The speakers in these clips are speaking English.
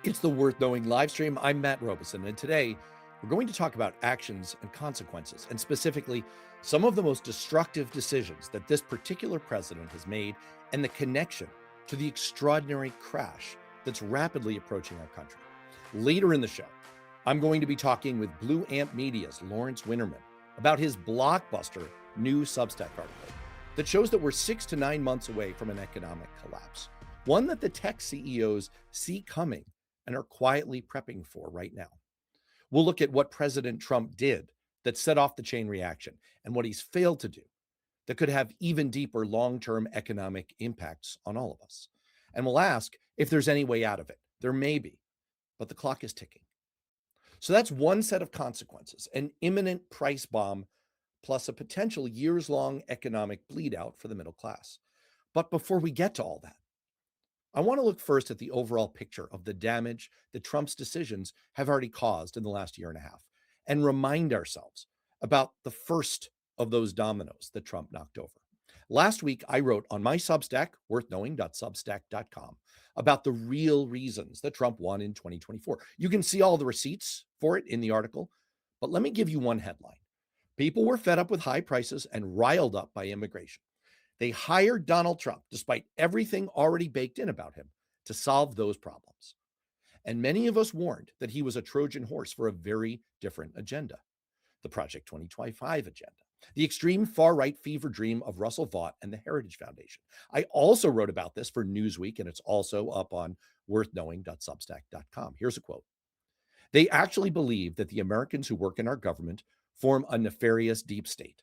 It's the Worth Knowing live stream. I'm Matt Robison, and today we're going to talk about actions and consequences, and specifically some of the most destructive decisions that this particular president has made and the connection to the extraordinary crash that's rapidly approaching our country. Later in the show, I'm going to be talking with Blue Amp Media's Lawrence Winnerman about his blockbuster new Substack article that shows that we're 6 to 9 months away from an economic collapse, one that the tech CEOs see coming and are quietly prepping for right now. We'll look at what President Trump did that set off the chain reaction and what he's failed to do that could have even deeper long-term economic impacts on all of us. And we'll ask if there's any way out of it. There may be, but the clock is ticking. So that's one set of consequences, an imminent price bomb plus a potential years-long economic bleed out for the middle class. But before we get to all that, I want to look first at the overall picture of the damage that Trump's decisions have already caused in the last year and a half and remind ourselves about the first of those dominoes that Trump knocked over. Last week, I wrote on my Substack, worthknowing.substack.com, about the real reasons that Trump won in 2024. You can see all the receipts for it in the article, but let me give you one headline. People were fed up with high prices and riled up by immigration. They hired Donald Trump, despite everything already baked in about him, to solve those problems. And many of us warned that he was a Trojan horse for a very different agenda, the Project 2025 agenda, the extreme far-right fever dream of Russell Vought and the Heritage Foundation. I also wrote about this for Newsweek, and it's also up on worthknowing.substack.com. Here's a quote. They actually believe that the Americans who work in our government form a nefarious deep state.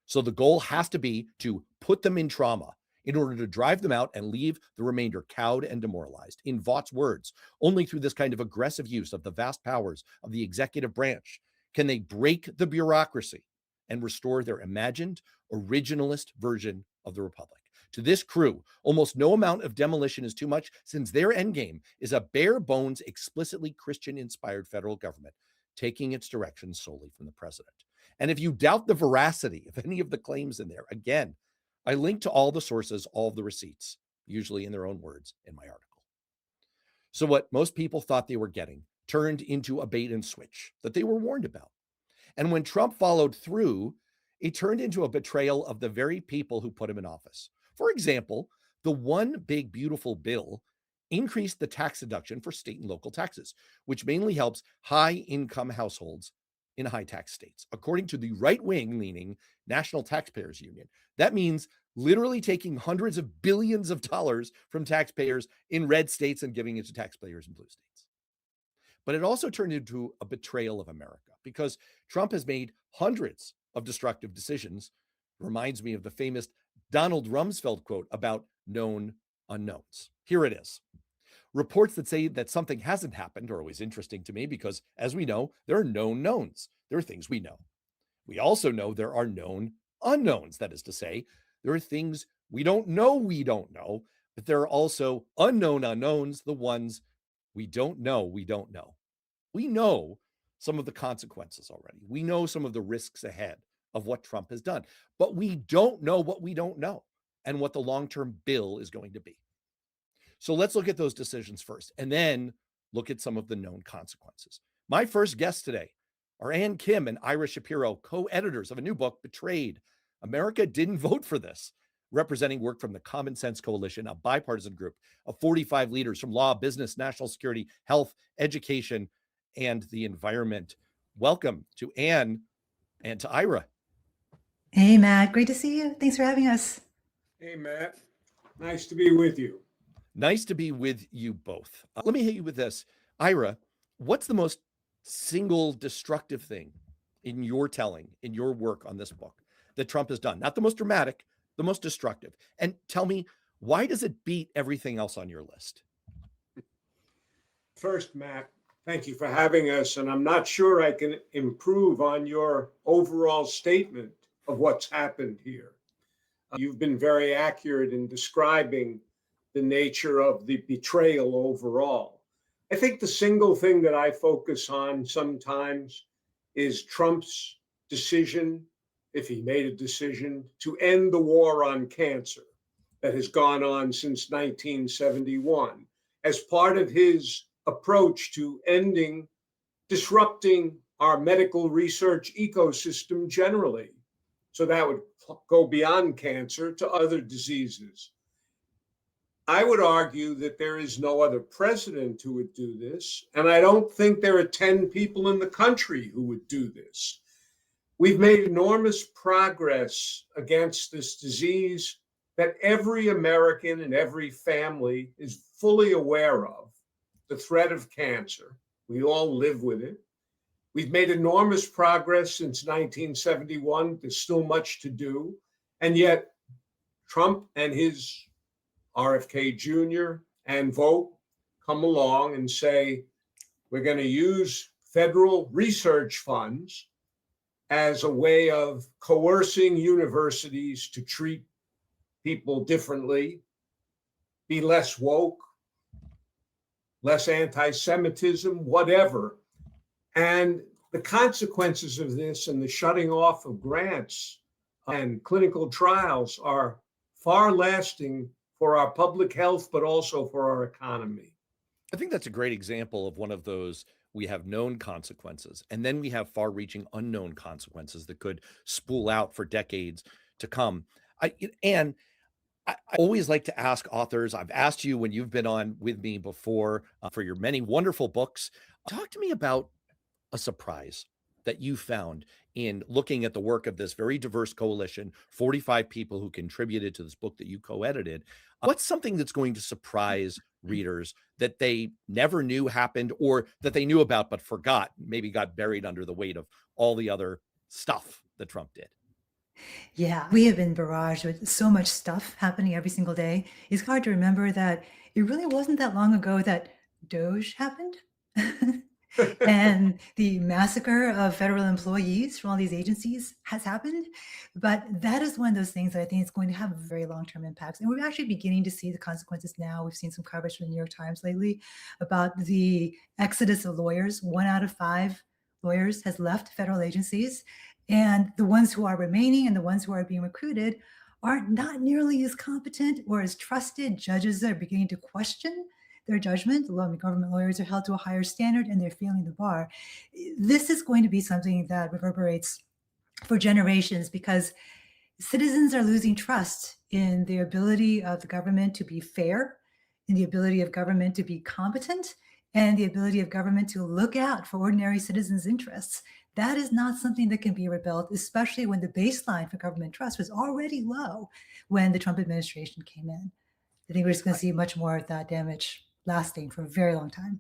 So the goal has to be to put them in trauma in order to drive them out and leave the remainder cowed and demoralized. In Vaught's words, only through this kind of aggressive use of the vast powers of the executive branch can they break the bureaucracy and restore their imagined originalist version of the republic. To this crew, almost no amount of demolition is too much, since their endgame is a bare bones, explicitly Christian-inspired federal government taking its direction solely from the president. And if you doubt the veracity of any of the claims in there, again, I link to all the sources, all of the receipts, usually in their own words, in my article. So what most people thought they were getting turned into a bait and switch that they were warned about. And when Trump followed through, it turned into a betrayal of the very people who put him in office. For example, the one big beautiful bill increased the tax deduction for state and local taxes, which mainly helps high-income households in high tax states. According to the right-wing leaning National Taxpayers Union, that means literally taking hundreds of billions of dollars from taxpayers in red states and giving it to taxpayers in blue states. But it also turned into a betrayal of America because Trump has made hundreds of destructive decisions. Reminds me of the famous Donald Rumsfeld quote about known unknowns. Here it is. Reports that say that something hasn't happened are always interesting to me because, as we know, there are known knowns. There are things we know. We also know there are known unknowns. That is to say, there are things we don't know, but there are also unknown unknowns, the ones we don't know, we don't know. We know some of the consequences already. We know some of the risks ahead of what Trump has done, but we don't know what we don't know and what the long-term bill is going to be. So let's look at those decisions first, and then look at some of the known consequences. My first guests today are Ann Kim and Ira Shapiro, co-editors of a new book, Betrayed. America Didn't Vote for This, representing work from the Common Sense Coalition, a bipartisan group of 45 leaders from law, business, national security, health, education, and the environment. Welcome to Ann and to Ira. Hey, Matt. Great to see you. Thanks for having us. Hey, Matt. Nice to be with you. Nice to be with you both. Let me hit you with this. Ira, what's the most single destructive thing in your telling, in your work on this book that Trump has done? Not the most dramatic, the most destructive. And tell me, why does it beat everything else on your list? First, Matt, thank you for having us. And I'm not sure I can improve on your overall statement of what's happened here. You've been very accurate in describing the nature of the betrayal overall. I think the single thing that I focus on sometimes is Trump's decision, if he made a decision, to end the war on cancer that has gone on since 1971 as part of his approach to disrupting our medical research ecosystem generally. So that would go beyond cancer to other diseases. I would argue that there is no other president who would do this, and I don't think there are 10 people in the country who would do this. We've made enormous progress against this disease that every American and every family is fully aware of, the threat of cancer. We all live with it. We've made enormous progress since 1971. There's still much to do. And yet Trump and his RFK Jr. and Vogt come along and say, we're going to use federal research funds as a way of coercing universities to treat people differently, be less woke, less anti-Semitism, whatever. And the consequences of this and the shutting off of grants and clinical trials are far lasting for our public health, but also for our economy. I think that's a great example of one of those. We have known consequences, and then we have far-reaching unknown consequences that could spool out for decades to come. I always like to ask authors, I've asked you when you've been on with me before for your many wonderful books, talk to me about a surprise that you found in looking at the work of this very diverse coalition, 45 people who contributed to this book that you co-edited. What's something that's going to surprise readers that they never knew happened, or that they knew about but forgot, maybe got buried under the weight of all the other stuff that Trump did? Yeah, we have been barraged with so much stuff happening every single day. It's hard to remember that it really wasn't that long ago that DOGE happened. And the massacre of federal employees from all these agencies has happened. But that is one of those things that I think is going to have very long-term impacts. And we're actually beginning to see the consequences now. We've seen some coverage from the New York Times lately about the exodus of lawyers. 1 out of 5 lawyers has left federal agencies. And the ones who are remaining and the ones who are being recruited are not nearly as competent or as trusted. Judges are beginning to question their judgment. A lot of government lawyers are held to a higher standard and they're failing the bar. This is going to be something that reverberates for generations because citizens are losing trust in the ability of the government to be fair, in the ability of government to be competent, and the ability of government to look out for ordinary citizens' interests. That is not something that can be rebuilt, especially when the baseline for government trust was already low when the Trump administration came in. I think we're just going to see much more of that damage lasting for a very long time.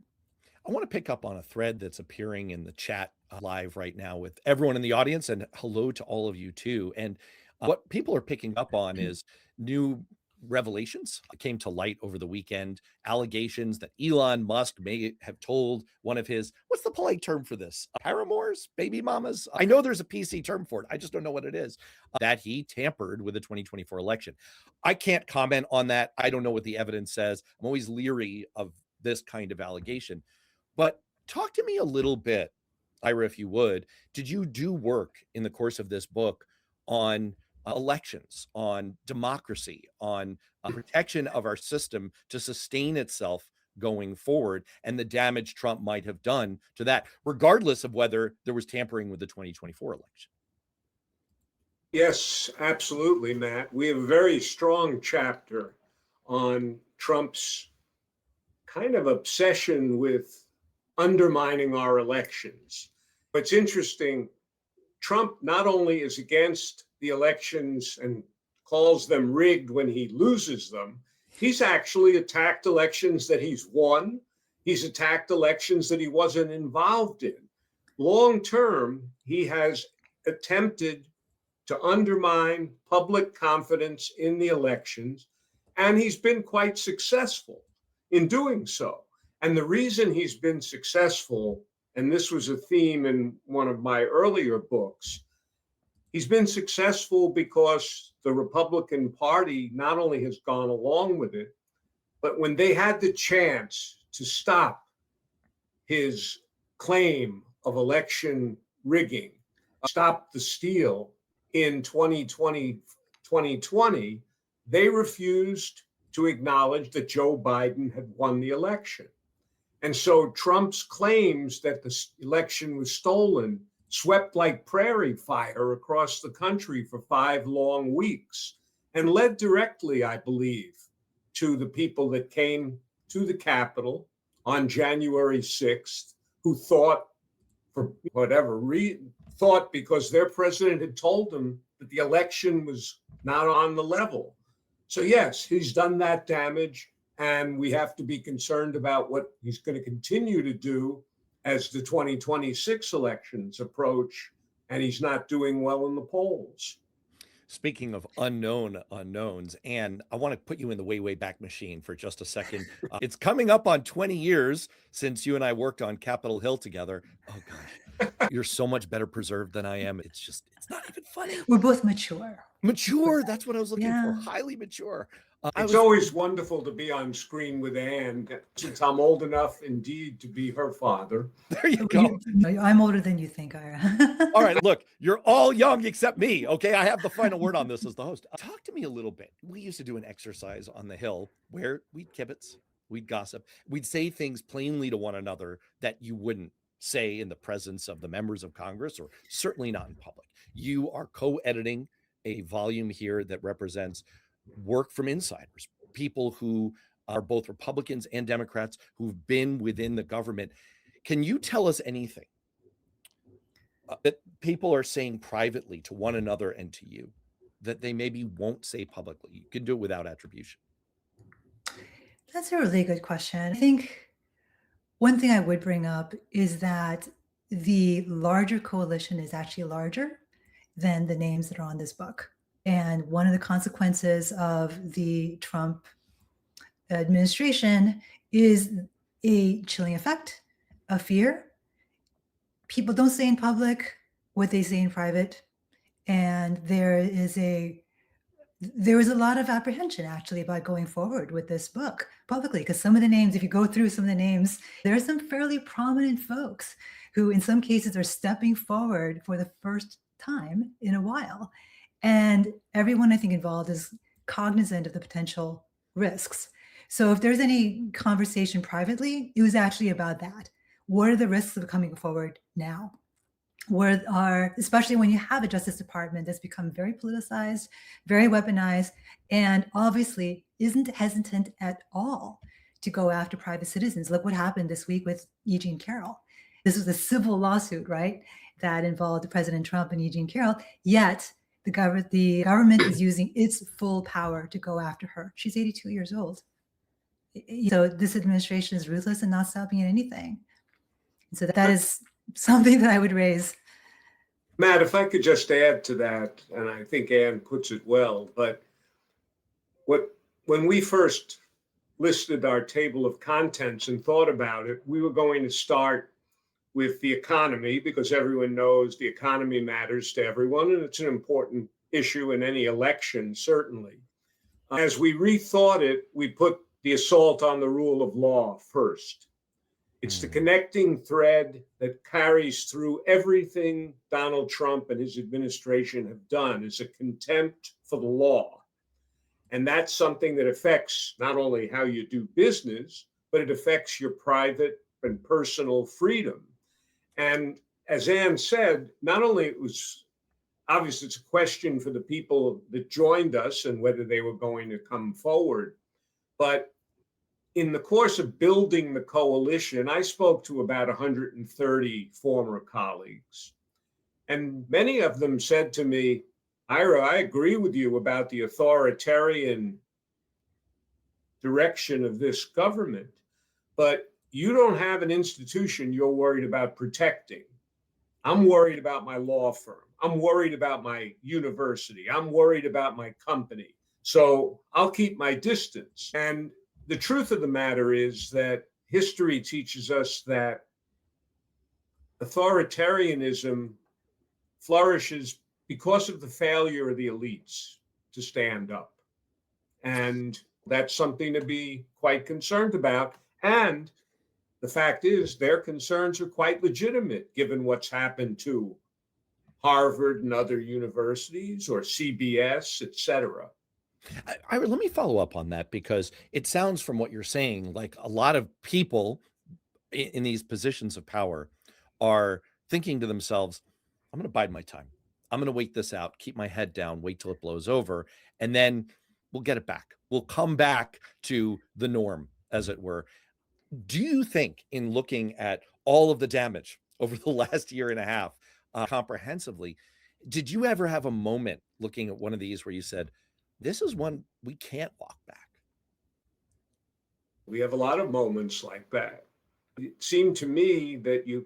I want to pick up on a thread that's appearing in the chat live right now with everyone in the audience, and hello to all of you too. And what people are picking up on is new revelations came to light over the weekend, allegations that Elon Musk may have told one of his, what's the polite term for this? Paramours, baby mamas? I know there's a PC term for it. I just don't know what it is. That he tampered with the 2024 election. I can't comment on that. I don't know what the evidence says. I'm always leery of this kind of allegation. But talk to me a little bit, Ira, if you would. Did you do work in the course of this book on elections, on democracy, on protection of our system to sustain itself going forward, and the damage Trump might have done to that, regardless of whether there was tampering with the 2024 election? Yes, absolutely, Matt. We have a very strong chapter on Trump's kind of obsession with undermining our elections. What's interesting, Trump not only is against the elections and calls them rigged when he loses them, he's actually attacked elections that he's won. He's attacked elections that he wasn't involved in. Long term, he has attempted to undermine public confidence in the elections, and he's been quite successful in doing so. And the reason he's been successful, and this was a theme in one of my earlier books, he's been successful because the Republican Party not only has gone along with it, but when they had the chance to stop his claim of election rigging, stop the steal in 2020, they refused to acknowledge that Joe Biden had won the election. And so Trump's claims that the election was stolen swept like prairie fire across the country for 5 long weeks and led directly, I believe, to the people that came to the Capitol on January 6th, who thought, for whatever reason, thought because their president had told them that the election was not on the level. So yes, he's done that damage, and we have to be concerned about what he's going to continue to do as the 2026 elections approach, and he's not doing well in the polls. Speaking of unknown unknowns, and I want to put you in the way back machine for just a second. It's coming up on 20 years since you and I worked on Capitol Hill together. Oh gosh, you're so much better preserved than I am. It's not even funny. We're both mature. Mature, that's what I was looking Yeah. for. Highly mature. It's always wonderful to be on screen with Anne, since I'm old enough indeed to be her father. There you go. I'm older than you think, Ira. All right, look, you're all young except me, okay? I have the final word on this as the host. Talk to me a little bit. We used to do an exercise on the Hill where we'd kibitz, we'd gossip, we'd say things plainly to one another that you wouldn't say in the presence of the members of Congress, or certainly not in public. You are co-editing a volume here that represents work from insiders, people who are both Republicans and Democrats who've been within the government. Can you tell us anything that people are saying privately to one another and to you that they maybe won't say publicly? You can do it without attribution. That's a really good question. I think one thing I would bring up is that the larger coalition is actually larger than the names that are on this book. And one of the consequences of the Trump administration is a chilling effect, a fear. People don't say in public what they say in private. And there is a lot of apprehension actually about going forward with this book publicly, because some of the names, if you go through some of the names, there are some fairly prominent folks who in some cases are stepping forward for the first time in a while. And everyone I think involved is cognizant of the potential risks. So if there's any conversation privately, it was actually about that. What are the risks of coming forward now? Especially when you have a Justice Department that's become very politicized, very weaponized, and obviously isn't hesitant at all to go after private citizens. Look what happened this week with Eugene Carroll. This was a civil lawsuit, right, that involved President Trump and Eugene Carroll, yet the government is using its full power to go after her. She's 82 years old. So this administration is ruthless and not stopping at anything. And so that is something that I would raise. Matt, if I could just add to that, and I think Anne puts it well, but when we first listed our table of contents and thought about it, we were going to start with the economy, because everyone knows the economy matters to everyone, and it's an important issue in any election, certainly. As we rethought it, we put the assault on the rule of law first. It's the connecting thread that carries through everything Donald Trump and his administration have done, is a contempt for the law. And that's something that affects not only how you do business, but it affects your private and personal freedom. And as Anne said, not only it was obviously it's a question for the people that joined us and whether they were going to come forward, but in the course of building the coalition, I spoke to about 130 former colleagues, and many of them said to me, Ira, I agree with you about the authoritarian direction of this government, but you don't have an institution you're worried about protecting. I'm worried about my law firm. I'm worried about my university. I'm worried about my company. So I'll keep my distance. And the truth of the matter is that history teaches us that authoritarianism flourishes because of the failure of the elites to stand up. And that's something to be quite concerned about. And the fact is, their concerns are quite legitimate, given what's happened to Harvard and other universities, or CBS, et cetera. Let me follow up on that, because it sounds from what you're saying like a lot of people in these positions of power are thinking to themselves, I'm going to bide my time. I'm going to wait this out, keep my head down, wait till it blows over, and then we'll get it back. We'll come back to the norm, as it were. Do you think, in looking at all of the damage over the last year and a half comprehensively, did you ever have a moment looking at one of these where you said, this is one we can't walk back? We have a lot of moments like that. It seemed to me that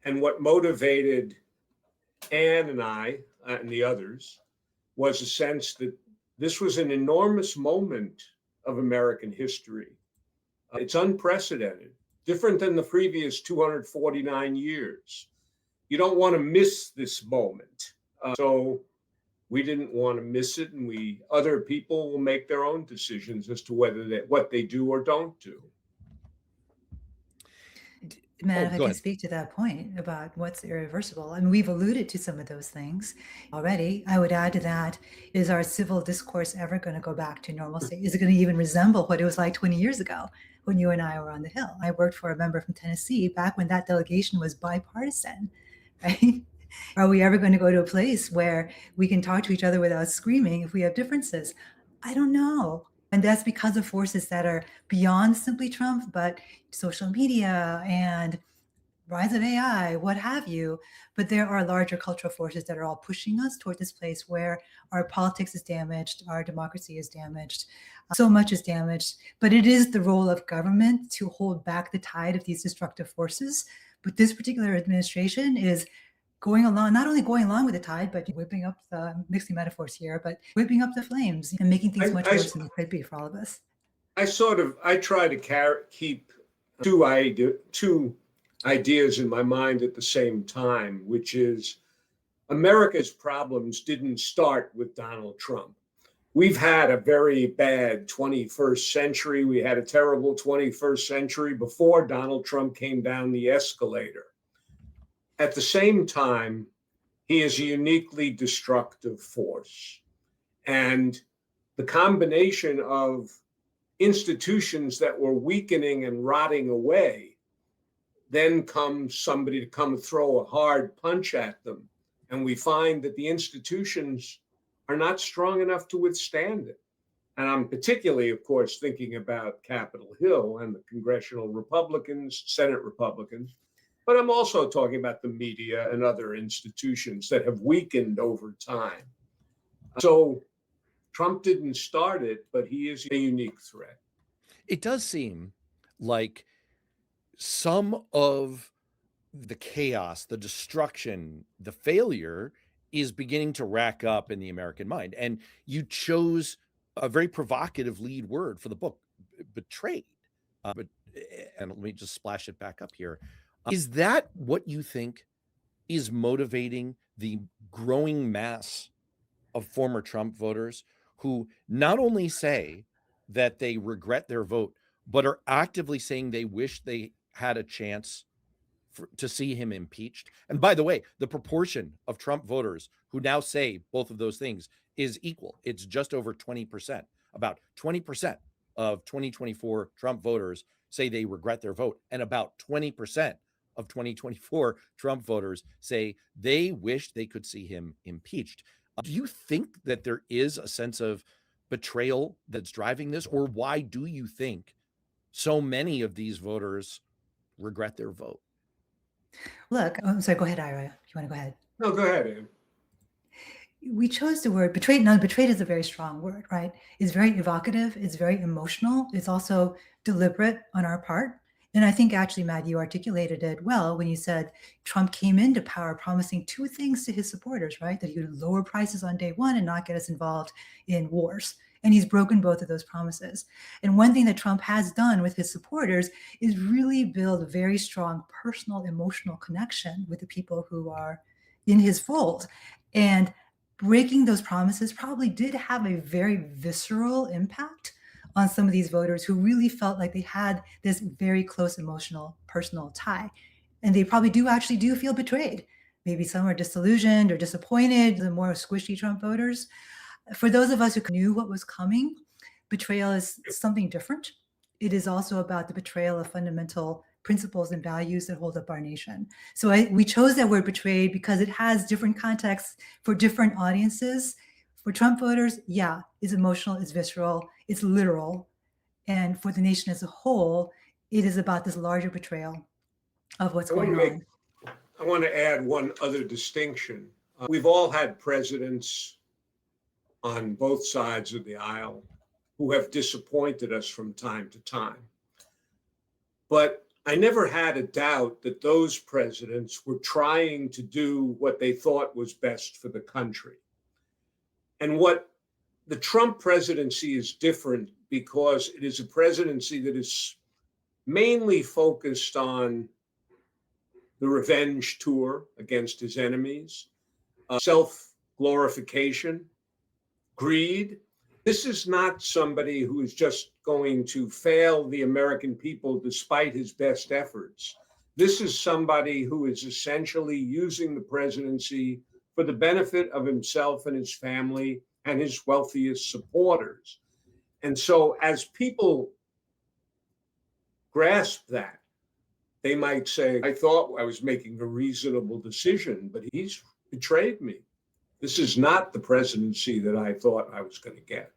and what motivated Anne and I and the others was a sense that this was an enormous moment of American history. It's unprecedented, different than the previous 249 years. You don't want to miss this moment. So we didn't want to miss it, and other people will make their own decisions as to what they do or don't do. Matt, if I Go can ahead. speak to that point about what's irreversible, I mean, we've alluded to some of those things already. I would add to that, is our civil discourse ever going to go back to normalcy? Is it going to even resemble what it was like 20 years ago when you and I were on the Hill? I worked for a member from Tennessee back when that delegation was bipartisan, right? Are we ever going to go to a place where we can talk to each other without screaming if we have differences? I don't know. And that's because of forces that are beyond simply Trump, but social media and rise of AI, what have you. But there are larger cultural forces that are all pushing us toward this place where our politics is damaged, our democracy is damaged, so much is damaged. But it is the role of government to hold back the tide of these destructive forces. But this particular administration is going along, not only going along with the tide, but whipping up mixing metaphors here, but whipping up the flames and making things much worse than it could be for all of us. I try to keep two ideas in my mind at the same time, which is America's problems didn't start with Donald Trump. We've had a very bad 21st century. We had a terrible 21st century before Donald Trump came down the escalator. At the same time, he is a uniquely destructive force. And the combination of institutions that were weakening and rotting away, then comes somebody to come throw a hard punch at them. And we find that the institutions are not strong enough to withstand it. And I'm particularly, of course, thinking about Capitol Hill and the congressional Republicans, Senate Republicans. But I'm also talking about the media and other institutions that have weakened over time. So Trump didn't start it, but he is a unique threat. It does seem like some of the chaos, the destruction, the failure is beginning to rack up in the American mind. And you chose a very provocative lead word for the book, betrayed. And let me just splash it back up here. Is that what you think is motivating the growing mass of former Trump voters who not only say that they regret their vote, but are actively saying they wish they had a chance to see him impeached? And by the way, the proportion of Trump voters who now say both of those things is equal. It's just over 20%. About 20% of 2024 Trump voters say they regret their vote, and about 20% of 2024 Trump voters say they wish they could see him impeached. Do you think that there is a sense of betrayal that's driving this, or why do you think so many of these voters regret their vote? Look, I'm sorry, go ahead, Ira. You want to go ahead? No, go ahead, Ann. We chose the word betrayed. Now, betrayed is a very strong word, right? It's very evocative. It's very emotional. It's also deliberate on our part. And I think actually, Matt, you articulated it well when you said Trump came into power promising two things to his supporters, right? That he would lower prices on day one and not get us involved in wars. And he's broken both of those promises. And one thing that Trump has done with his supporters is really build a very strong personal, emotional connection with the people who are in his fold. And breaking those promises probably did have a very visceral impact on some of these voters who really felt like they had this very close emotional, personal tie. And they probably do feel betrayed. Maybe some are disillusioned or disappointed, the more squishy Trump voters. For those of us who knew what was coming, betrayal is something different. It is also about the betrayal of fundamental principles and values that hold up our nation. So we chose that word betrayed because it has different contexts for different audiences. For Trump voters, yeah, it's emotional, it's visceral, it's literal. And for the nation as a whole, it is about this larger betrayal of what's going on. I want to add one other distinction. We've all had presidents on both sides of the aisle who have disappointed us from time to time. But I never had a doubt that those presidents were trying to do what they thought was best for the country. And what the Trump presidency is different because it is a presidency that is mainly focused on the revenge tour against his enemies, self-glorification, greed. This is not somebody who is just going to fail the American people despite his best efforts. This is somebody who is essentially using the presidency for the benefit of himself and his family and his wealthiest supporters. And so as people grasp that, they might say, I thought I was making a reasonable decision, but he's betrayed me. This is not the presidency that I thought I was going to get.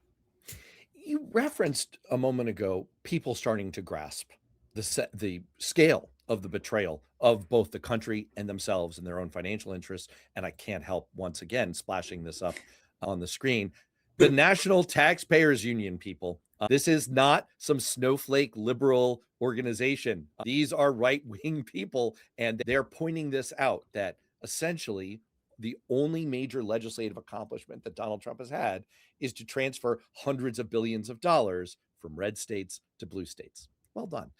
You referenced a moment ago people starting to grasp the scale of the betrayal of both the country and themselves and their own financial interests. And I can't help once again splashing this up on the screen. The National Taxpayers Union, people. This is not some snowflake liberal organization. These are right-wing people, and they're pointing this out, that essentially the only major legislative accomplishment that Donald Trump has had is to transfer hundreds of billions of dollars from red states to blue states. Well done.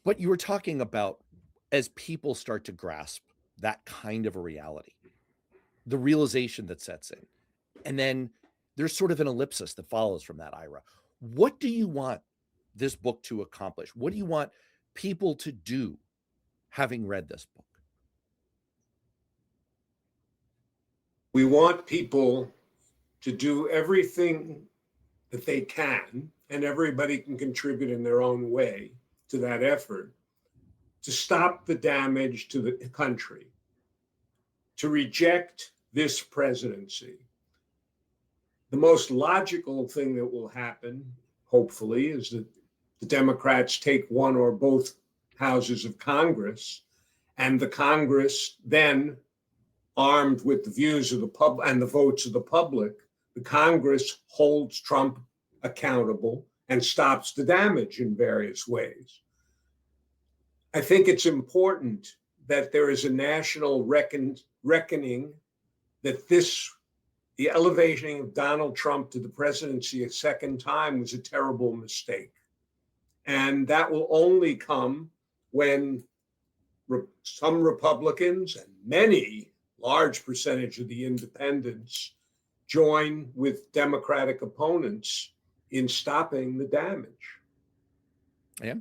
But you were talking about, as people start to grasp that kind of a reality, the realization that sets in, and then there's sort of an ellipsis that follows from that, Ira. What do you want this book to accomplish? What do you want people to do having read this book? We want people to do everything that they can, and everybody can contribute in their own way to that effort, to stop the damage to the country, to reject this presidency. The most logical thing that will happen, hopefully, is that the Democrats take one or both houses of Congress, and the Congress then, armed with the views of the public and the votes of the public, the Congress holds Trump accountable and stops the damage in various ways. I think it's important that there is a national reckoning that the elevating of Donald Trump to the presidency a second time was a terrible mistake. And that will only come when some Republicans and many large percentage of the independents join with Democratic opponents in stopping the damage. Yeah.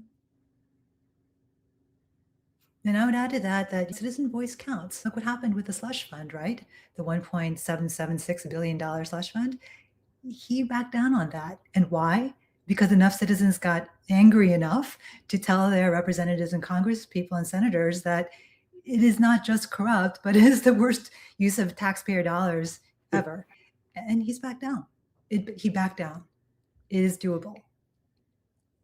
And I would add to that citizen voice counts. Look what happened with the slush fund, right? The $1.776 billion slush fund. He backed down on that. And why? Because enough citizens got angry enough to tell their representatives in Congress, people and senators, that it is not just corrupt, but it is the worst use of taxpayer dollars ever. And he's backed down. He backed down. It is doable.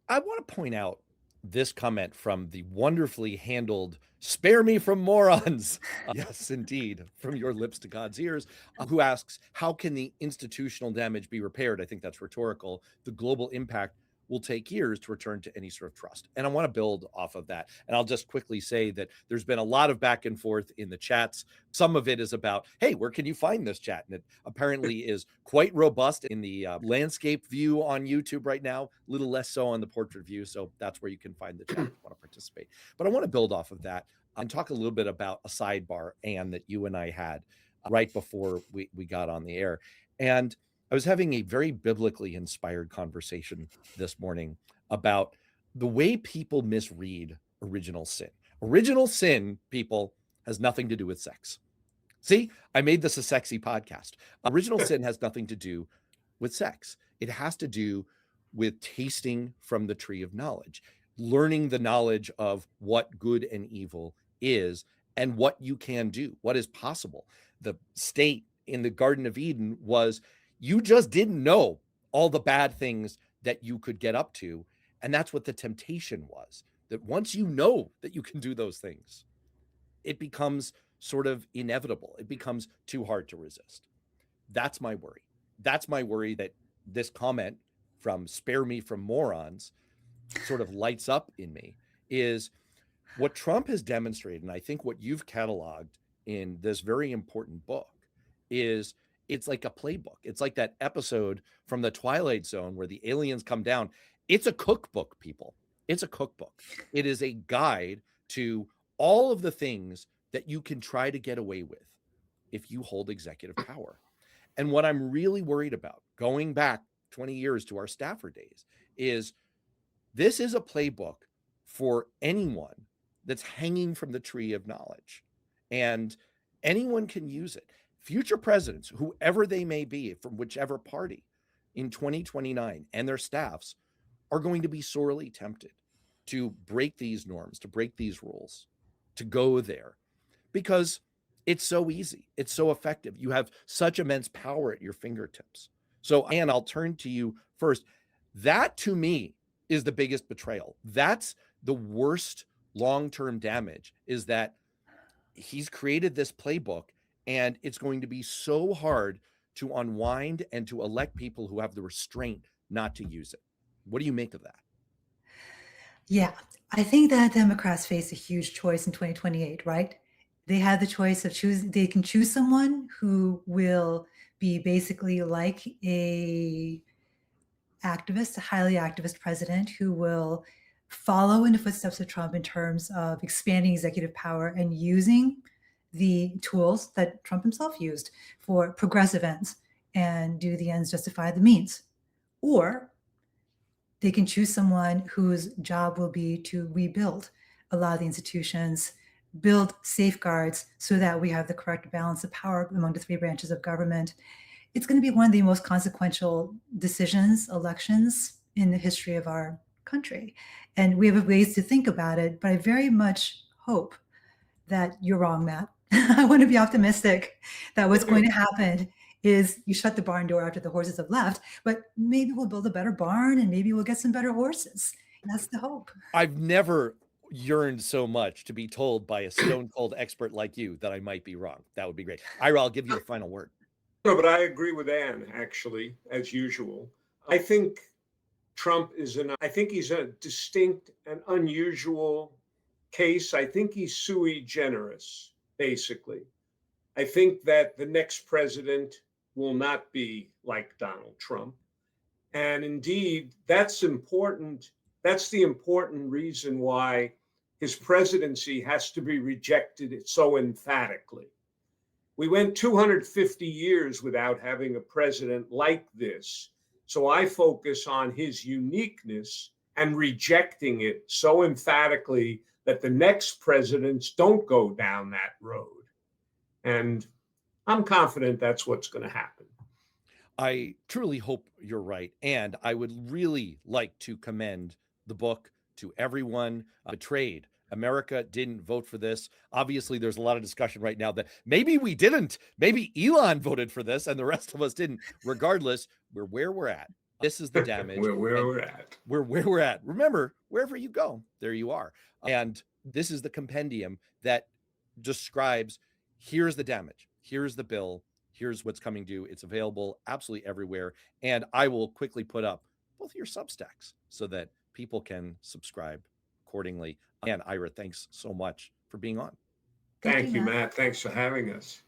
I want to point out this comment from the wonderfully handled "Spare me from morons." Yes, indeed, from your lips to God's ears, who asks, how can the institutional damage be repaired? I think that's rhetorical. The global impact will take years to return to any sort of trust. And I want to build off of that. And I'll just quickly say that there's been a lot of back and forth in the chats. Some of it is about, hey, where can you find this chat? And it apparently is quite robust in the landscape view on YouTube right now, a little less so on the portrait view. So that's where you can find the chat if you want to participate. But I want to build off of that and talk a little bit about a sidebar, Anne, that you and I had right before we got on the air. And I was having a very biblically inspired conversation this morning about the way people misread original sin. Original sin, people, has nothing to do with sex. See, I made this a sexy podcast. Original sin has nothing to do with sex. It has to do with tasting from the tree of knowledge. learning the knowledge of what good and evil is and what you can do, what is possible. The state in the Garden of Eden was you just didn't know all the bad things that you could get up to. And that's what the temptation was, that once you know that you can do those things, it becomes sort of inevitable. It becomes too hard to resist. That's my worry. That's my worry, that this comment from "spare me from morons" sort of lights up in me, is what Trump has demonstrated, and I think what you've cataloged in this very important book is it's like a playbook. It's like that episode from the Twilight Zone where the aliens come down. It's a cookbook, people. It's a cookbook. It is a guide to all of the things that you can try to get away with if you hold executive power. And what I'm really worried about, going back 20 years to our staffer days, is this is a playbook for anyone that's hanging from the tree of knowledge, and anyone can use it. Future presidents, whoever they may be, from whichever party, in 2029, and their staffs are going to be sorely tempted to break these norms, to break these rules, to go there, because it's so easy. It's so effective. You have such immense power at your fingertips. So, Ann, I'll turn to you first. That, to me, is the biggest betrayal. That's the worst long-term damage, is that he's created this playbook, and it's going to be so hard to unwind and to elect people who have the restraint not to use it. What do you make of that? Yeah, I think that Democrats face a huge choice in 2028, right? They have the choice of they can choose someone who will be basically like a highly activist president who will follow in the footsteps of Trump in terms of expanding executive power and using the tools that Trump himself used for progressive ends and do the ends justify the means. Or they can choose someone whose job will be to rebuild a lot of the institutions, build safeguards so that we have the correct balance of power among the three branches of government. It's going to be one of the most consequential elections in the history of our country. And we have ways to think about it, but I very much hope that you're wrong, Matt. I want to be optimistic that what's going to happen is you shut the barn door after the horses have left, but maybe we'll build a better barn and maybe we'll get some better horses. That's the hope. I've never yearned so much to be told by a stone cold expert like you that I might be wrong. That would be great. Ira, I'll give you the final word. No, but I agree with Ann, actually, as usual. I think Trump I think he's a distinct and unusual case. I think he's sui generis, basically. I think that the next president will not be like Donald Trump. And indeed, that's important. That's the important reason why his presidency has to be rejected so emphatically. We went 250 years without having a president like this. So I focus on his uniqueness and rejecting it so emphatically that the next presidents don't go down that road. And I'm confident that's what's going to happen. I truly hope you're right. And I would really like to commend the book to everyone. Betrayed. America didn't vote for this. Obviously, there's a lot of discussion right now that maybe we didn't. Maybe Elon voted for this and the rest of us didn't. Regardless, we're where we're at. This is the damage. We're where we're at. We're where we're at. Remember, wherever you go, there you are. And this is the compendium that describes, here's the damage, here's the bill, here's what's coming due. It's available absolutely everywhere. And I will quickly put up both your Substacks so that people can subscribe accordingly. And Ira, thanks so much for being on. Thank you, Matt. Thanks for having us.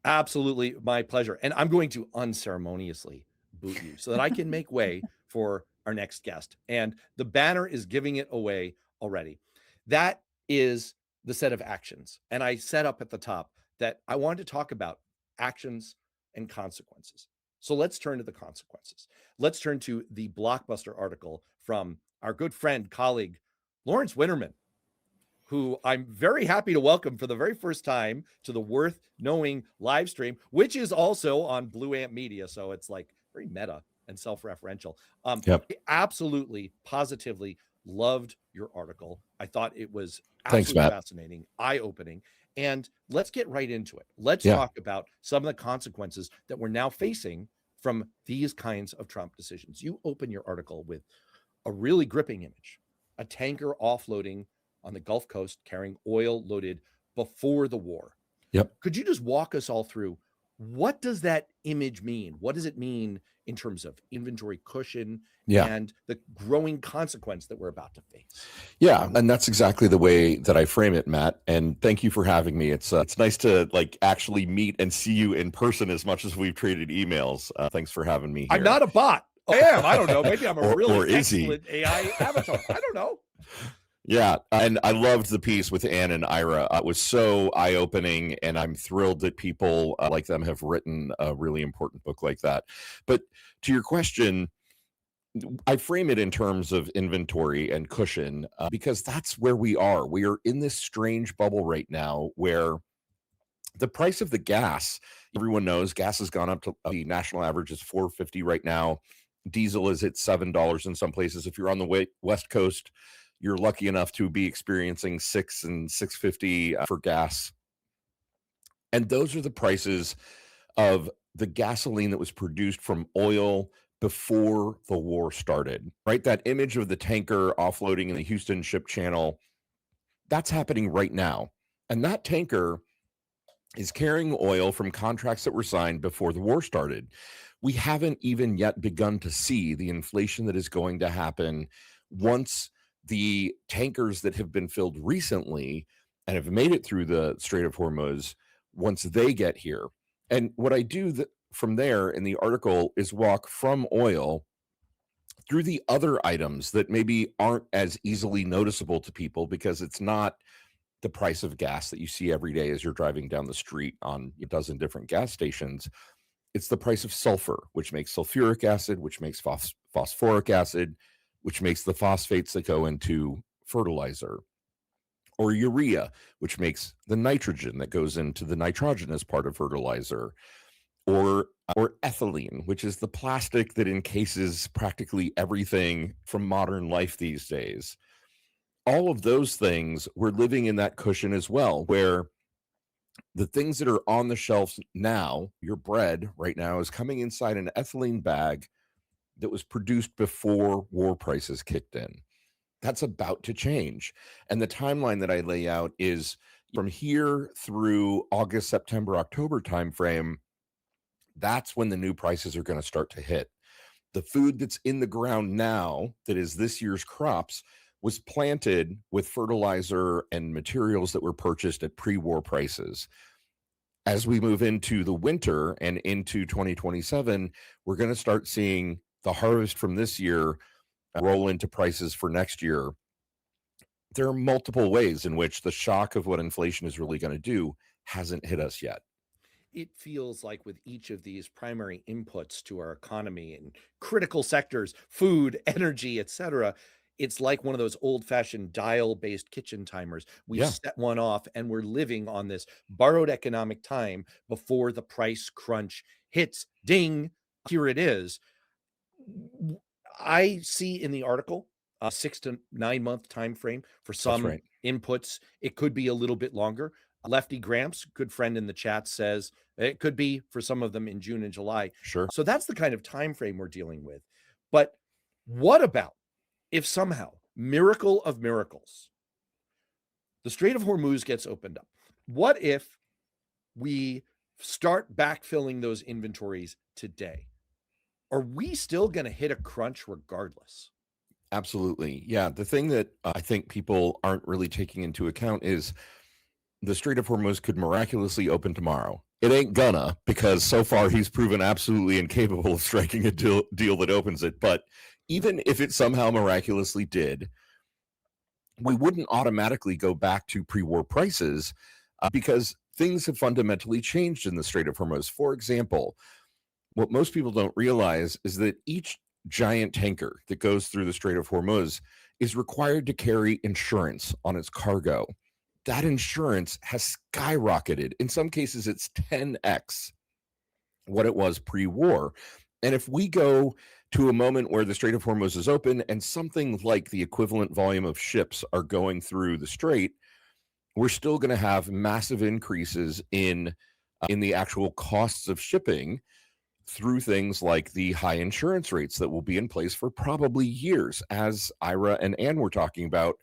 Absolutely my pleasure. And I'm going to unceremoniously boot you so that I can make way for our next guest. And the banner is giving it away already. That is the set of actions. And I set up at the top that I wanted to talk about actions and consequences. So let's turn to the consequences. Let's turn to the blockbuster article from our good friend, colleague, Lawrence Winnerman, who I'm very happy to welcome for the very first time to the Worth Knowing live stream, which is also on Blue Ant Media. So it's like very meta and self-referential. Absolutely, positively Loved your article. I thought it was Thanks, absolutely Matt. fascinating, eye-opening. And let's get right into it. Let's Yeah. talk about some of the consequences that we're now facing from these kinds of Trump decisions. You open your article with a really gripping image, a tanker offloading on the Gulf Coast carrying oil loaded before the war. Yep. Could you just walk us all through, what does that image mean? What does it mean in terms of inventory cushion and the growing consequence that we're about to face? Yeah, and that's exactly the way that I frame it, Matt. And thank you for having me. It's nice to like actually meet and see you in person as much as we've traded emails. Thanks for having me here. I'm not a bot. I am. I don't know. Maybe I'm a really or is he? excellent AI avatar. I don't know. Yeah, and I loved the piece with Ann and Ira. It was so eye-opening, and I'm thrilled that people like them have written a really important book like that. But to your question, I frame it in terms of inventory and cushion because that's where we are. We are in this strange bubble right now where the price of the gas, everyone knows gas has gone up to the national average is $4.50 right now. Diesel is at $7 in some places. If you're on the West Coast, you're lucky enough to be experiencing $6 and $6.50 for gas. And those are the prices of the gasoline that was produced from oil before the war started, right? That image of the tanker offloading in the Houston Ship Channel, that's happening right now. And that tanker is carrying oil from contracts that were signed before the war started. We haven't even yet begun to see the inflation that is going to happen once the tankers that have been filled recently and have made it through the Strait of Hormuz, once they get here. And what I do from there in the article is walk from oil through the other items that maybe aren't as easily noticeable to people because it's not the price of gas that you see every day as you're driving down the street on a dozen different gas stations. It's the price of sulfur, which makes sulfuric acid, which makes phosphoric acid, which makes the phosphates that go into fertilizer, or urea, which makes the nitrogen that goes into the nitrogenous part of fertilizer, or ethylene, which is the plastic that encases practically everything from modern life these days. All of those things, we're living in that cushion as well, where the things that are on the shelves now, your bread right now is coming inside an ethylene bag that was produced before war prices kicked in. That's about to change. And the timeline that I lay out is from here through August, September, October timeframe. That's when the new prices are going to start to hit. The food that's in the ground now, that is this year's crops, was planted with fertilizer and materials that were purchased at pre-war prices. As we move into the winter and into 2027, we're going to start seeing the harvest from this year roll into prices for next year. There are multiple ways in which the shock of what inflation is really going to do hasn't hit us yet. It feels like with each of these primary inputs to our economy and critical sectors, food, energy, etc., it's like one of those old-fashioned dial-based kitchen timers. We set one off and we're living on this borrowed economic time before the price crunch hits. Ding, here it is. I see in the article a 6 to 9 month time frame for some inputs. It could be a little bit longer. Lefty Gramps, good friend in the chat, says it could be for some of them in June and July. Sure. So that's the kind of time frame we're dealing with. But what about if somehow, miracle of miracles, the Strait of Hormuz gets opened up? What if we start backfilling those inventories today? Are we still going to hit a crunch regardless? Absolutely. Yeah. The thing that I think people aren't really taking into account is the Strait of Hormuz could miraculously open tomorrow. It ain't gonna, because so far he's proven absolutely incapable of striking a deal that opens it. But even if it somehow miraculously did, we wouldn't automatically go back to pre-war prices because things have fundamentally changed in the Strait of Hormuz. For example, what most people don't realize is that each giant tanker that goes through the Strait of Hormuz is required to carry insurance on its cargo. That insurance has skyrocketed. In some cases, it's 10x what it was pre-war. And if we go to a moment where the Strait of Hormuz is open and something like the equivalent volume of ships are going through the strait, we're still going to have massive increases in the actual costs of shipping through things like the high insurance rates that will be in place for probably years. As Ira and Ann were talking about,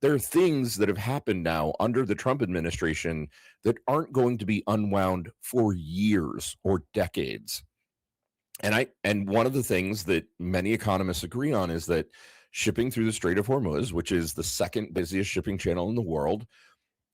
there are things that have happened now under the Trump administration that aren't going to be unwound for years or decades. And one of the things that many economists agree on is that shipping through the Strait of Hormuz, which is the second busiest shipping channel in the world,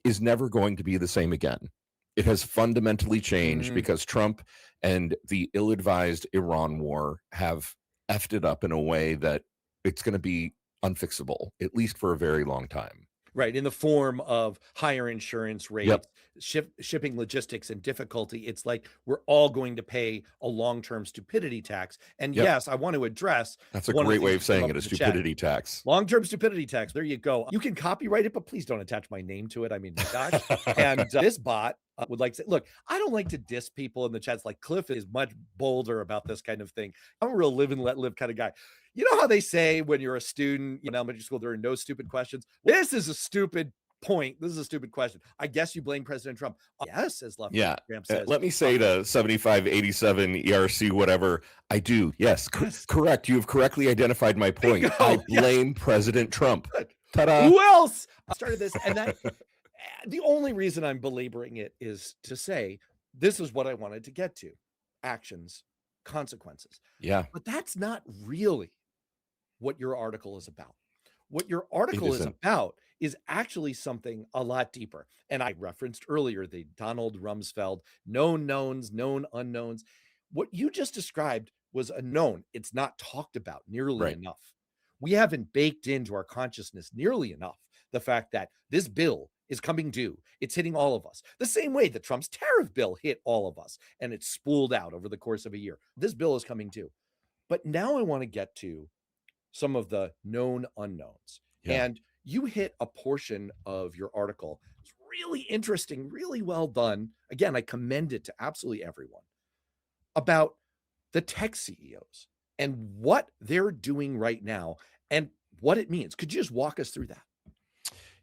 is never going to be the same again. It has fundamentally changed because Trump and the ill-advised Iran war have effed it up in a way that it's going to be unfixable, at least for a very long time. Right, in the form of higher insurance rates, Yep. shipping logistics and difficulty. It's like we're all going to pay a long-term stupidity tax. And Yep. yes, I want to address That's a one of the great way things of that came saying up it, a in the chat. stupidity tax. Long-term stupidity tax. There you go. You can copyright it, but please don't attach my name to it. I mean, my gosh. And this bot would like to say, look, I don't like to diss people in the chats. Like Cliff is much bolder about this kind of thing. I'm a real live and let live kind of guy. You know how they say when you're a student in elementary school, there are no stupid questions? This is a stupid point. This is a stupid question. I guess you blame President Trump. Yes, as Left Yeah. Graham says. Let me say to 7587 ERC, whatever, I do. Yes, correct. You have correctly identified my point. Bingo. I blame President Trump. Good. Ta-da. Who else started this? And that the only reason I'm belaboring it is to say this is what I wanted to get to: actions, consequences. Yeah. But that's not really what your article is about. What your article is isn't. about is actually something a lot deeper. And I referenced earlier the Donald Rumsfeld known knowns, known unknowns. What you just described was a known. It's not talked about nearly Right. enough. We haven't baked into our consciousness nearly enough the fact that this bill is coming due. It's hitting all of us. The same way that Trump's tariff bill hit all of us and it's spooled out over the course of a year. This bill is coming due. But now I want to get to some of the known unknowns. Yeah. And you hit a portion of your article. It's really interesting, really well done. Again, I commend it to absolutely everyone about the tech CEOs and what they're doing right now and what it means. Could you just walk us through that?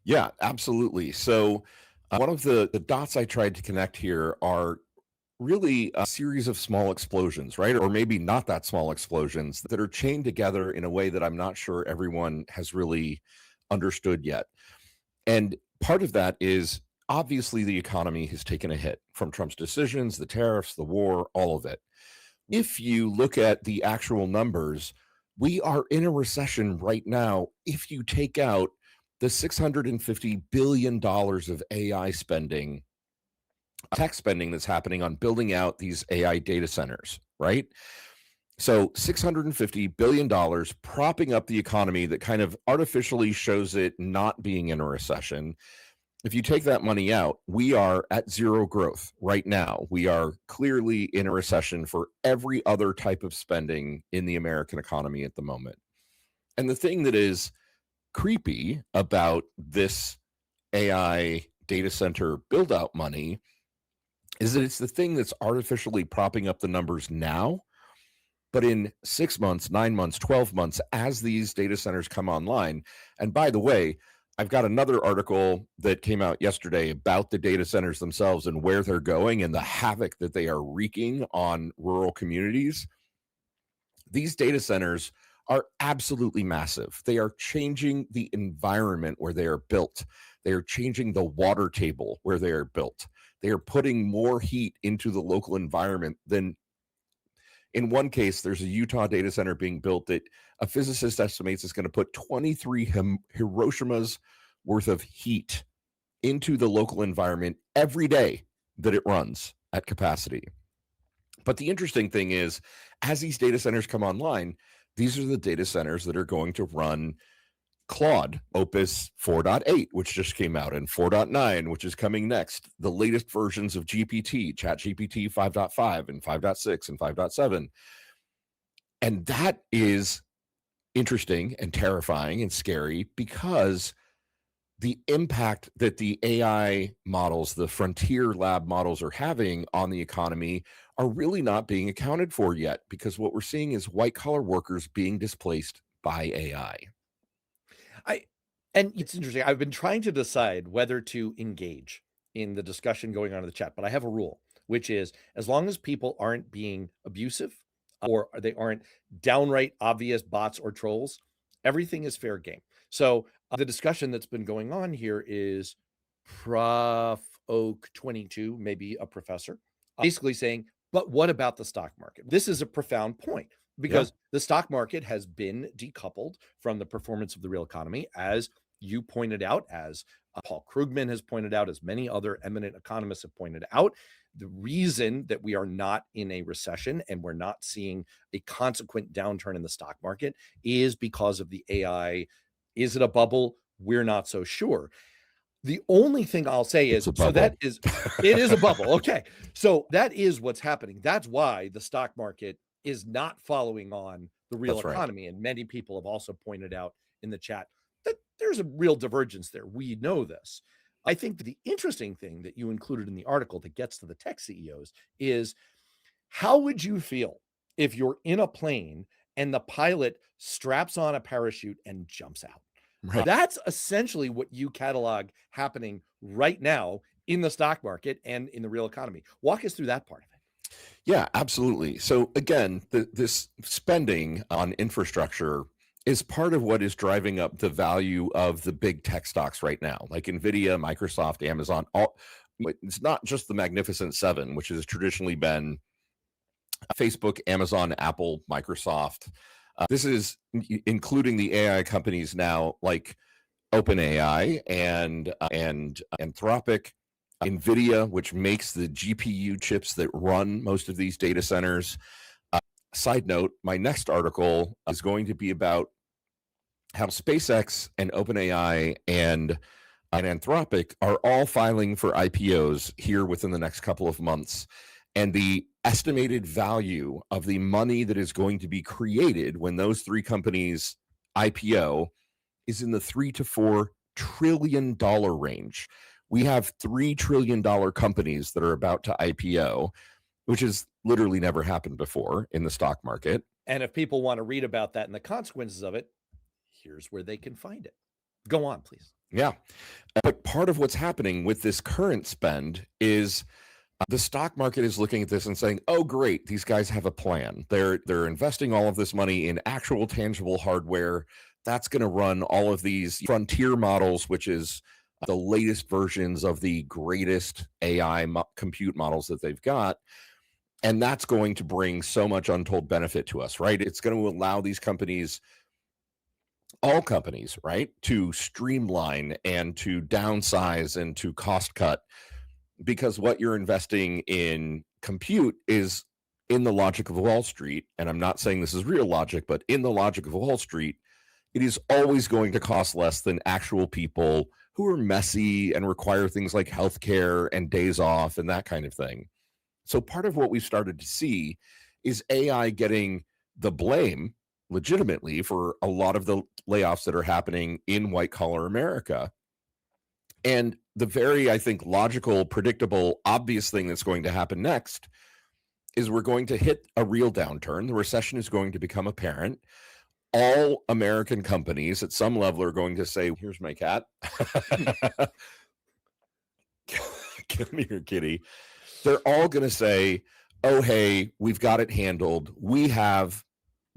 Yeah, absolutely. So one of the dots I tried to connect here are really a series of small explosions, right? Or maybe not that small explosions that are chained together in a way that I'm not sure everyone has really understood yet. And part of that is obviously the economy has taken a hit from Trump's decisions, the tariffs, the war, all of it. If you look at the actual numbers, we are in a recession right now. If you take out the $650 billion of AI spending, tech spending that's happening on building out these AI data centers, right? So $650 billion propping up the economy that kind of artificially shows it not being in a recession. If you take that money out, we are at zero growth right now. We are clearly in a recession for every other type of spending in the American economy at the moment. And the thing that is creepy about this AI data center build out money is that it's the thing that's artificially propping up the numbers now. But in 6 months, 9 months, 12 months, as these data centers come online, and by the way, I've got another article that came out yesterday about the data centers themselves and where they're going and the havoc that they are wreaking on rural communities. These data centers are absolutely massive. They are changing the environment where they are built. They are changing the water table where they are built. They are putting more heat into the local environment than, in one case, there's a Utah data center being built that a physicist estimates is going to put 23 Hiroshima's worth of heat into the local environment every day that it runs at capacity. But the interesting thing is, as these data centers come online, these are the data centers that are going to run Claude, Opus 4.8, which just came out, and 4.9, which is coming next, the latest versions of GPT, ChatGPT 5.5 and 5.6 and 5.7. And that is interesting and terrifying and scary because the impact that the AI models, the frontier lab models are having on the economy are really not being accounted for yet, because what we're seeing is white collar workers being displaced by AI. And it's interesting. I've been trying to decide whether to engage in the discussion going on in the chat, but I have a rule, which is as long as people aren't being abusive or they aren't downright obvious bots or trolls, everything is fair game. So the discussion that's been going on here is Prof. Oak 22, maybe a professor, basically saying, but what about the stock market? This is a profound point because the stock market has been decoupled from the performance of the real economy, as you pointed out, as Paul Krugman has pointed out, as many other eminent economists have pointed out. The reason that we are not in a recession and we're not seeing a consequent downturn in the stock market is because of the AI. Is it a bubble? We're not so sure. The only thing I'll say is, so that is, it is a bubble. Okay. So that is what's happening. That's why the stock market is not following on the real economy. And many people have also pointed out in the chat that there's a real divergence there. We know this. I think the interesting thing that you included in the article that gets to the tech CEOs is, how would you feel if you're in a plane and the pilot straps on a parachute and jumps out? Right. That's essentially what you catalog happening right now in the stock market and in the real economy. Walk us through that part of it. Yeah, absolutely. So again, this spending on infrastructure is part of what is driving up the value of the big tech stocks right now, like Nvidia, Microsoft, Amazon. It's not just the Magnificent Seven, which has traditionally been Facebook, Amazon, Apple, Microsoft. This is including the AI companies now, like OpenAI and Anthropic, NVIDIA, which makes the GPU chips that run most of these data centers. Side note, my next article is going to be about how SpaceX and OpenAI and Anthropic are all filing for IPOs here within the next couple of months. And the estimated value of the money that is going to be created when those three companies IPO is in the $3 to $4 trillion range. We have $3 trillion companies that are about to IPO, which has literally never happened before in the stock market. And if people want to read about that and the consequences of it, here's where they can find it. Go on, please. Yeah. But part of what's happening with this current spend is the stock market is looking at this and saying, oh, great, these guys have a plan. They're investing all of this money in actual tangible hardware that's going to run all of these frontier models, which is the latest versions of the greatest AI compute models that they've got. And that's going to bring so much untold benefit to us, right? It's going to allow these companies, all companies, right, to streamline and to downsize and to cost cut, because what you're investing in compute is in the logic of Wall Street. And I'm not saying this is real logic, but in the logic of Wall Street, it is always going to cost less than actual people who are messy and require things like healthcare and days off and that kind of thing. So part of what we've started to see is AI getting the blame legitimately for a lot of the layoffs that are happening in white collar America. And the very, I think, logical, predictable, obvious thing that's going to happen next is we're going to hit a real downturn. The recession is going to become apparent. All American companies at some level are going to say, here's my cat. Give me your kitty. They're all going to say, oh, hey, we've got it handled. We have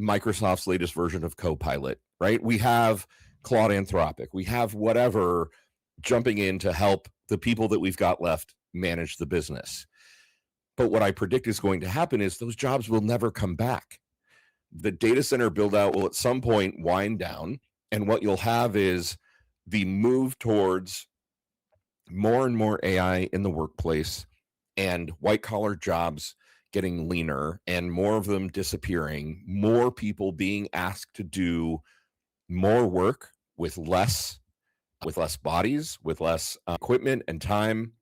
Microsoft's latest version of Copilot, right? We have Claude Anthropic. We have whatever jumping in to help the people that we've got left manage the business. But what I predict is going to happen is those jobs will never come back. The data center build out will at some point wind down. And what you'll have is the move towards more and more AI in the workplace and white collar jobs getting leaner and more of them disappearing, more people being asked to do more work with less bodies, with less equipment and time,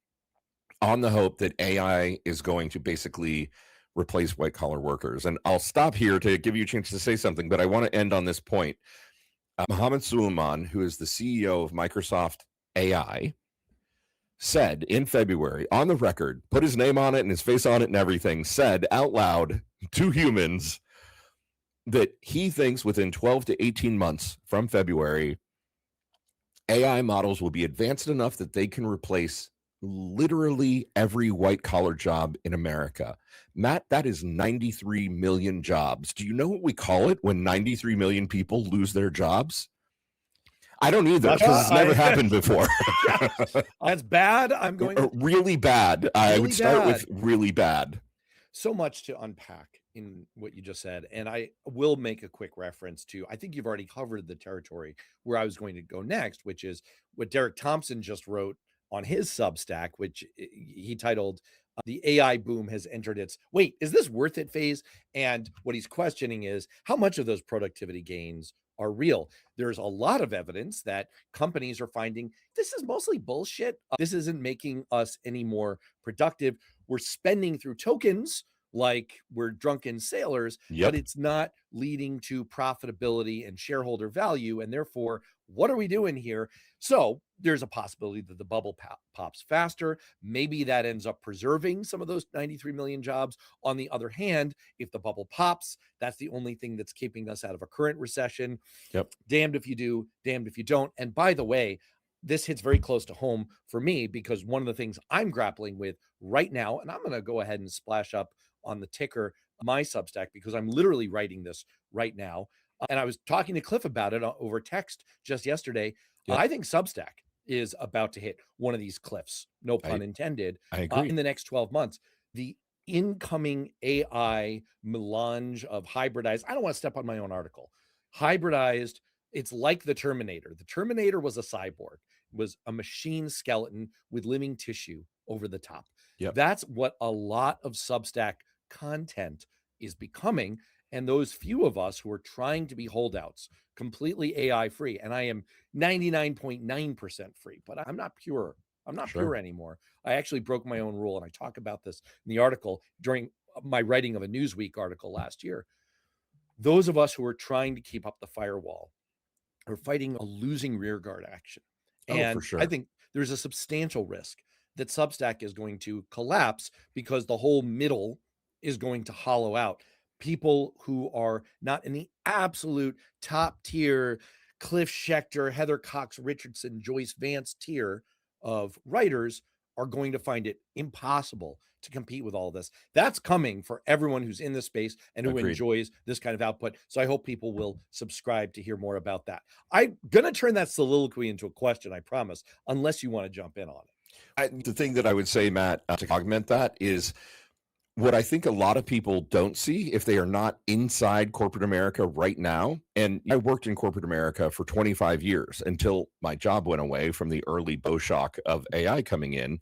on the hope that AI is going to basically replace white collar workers. And I'll stop here to give you a chance to say something, but I want to end on this point. Mohammed Suleiman, who is the CEO of Microsoft AI, said in February on the record, put his name on it and his face on it and everything, said out loud to humans that he thinks within 12 to 18 months from February, AI models will be advanced enough that they can replace literally every white collar job in America. Matt, that is 93 million jobs. Do you know what we call it when 93 million people lose their jobs? I don't either, because it's never happened before. That's bad. I'm going really bad. I would start with really bad. So much to unpack in what you just said. And I will make a quick reference to, I think you've already covered the territory where I was going to go next, which is what Derek Thompson just wrote on his Substack, which he titled The AI Boom Has Entered Its Wait, is this worth it phase? And what he's questioning is how much of those productivity gains are real. There's a lot of evidence that companies are finding this is mostly bullshit. This isn't making us any more productive. We're spending through tokens like we're drunken sailors, but it's not leading to profitability and shareholder value. And therefore, what are we doing here? So there's a possibility that the bubble pops faster. Maybe that ends up preserving some of those 93 million jobs. On the other hand, if the bubble pops, that's the only thing that's keeping us out of a current recession. Damned if you do, damned if you don't. And by the way, this hits very close to home for me because one of the things I'm grappling with right now, and I'm going to go ahead and splash up on the ticker my Substack because I'm literally writing this right now. And I was talking to Cliff about it over text just yesterday. I think Substack is about to hit one of these cliffs, no pun intended, I agree. in the next 12 months. The incoming AI melange of hybridized, I don't want to step on my own article, hybridized, it's like the Terminator. The Terminator was a cyborg, was a machine skeleton with living tissue over the top. That's what a lot of Substack content is becoming. And those few of us who are trying to be holdouts, completely AI free, and I am 99.9% free, but I'm not pure. I'm not pure anymore. I actually broke my own rule. And I talk about this in the article during my writing of a Newsweek article last year. Those of us who are trying to keep up the firewall are fighting a losing rearguard action. And I think there's a substantial risk that Substack is going to collapse because the whole middle is going to hollow out. People who are not in the absolute top tier, Cliff Schechter, Heather Cox Richardson, Joyce Vance tier of writers are going to find it impossible to compete with all this. That's coming for everyone who's in this space and who enjoys this kind of output. So I hope people will subscribe to hear more about that. I'm going to turn that soliloquy into a question, I promise, unless you want to jump in on it. The thing that I would say, Matt, to augment that is what I think a lot of people don't see if they are not inside corporate America right now. And I worked in corporate America for 25 years until my job went away from the early bow shock of AI coming in.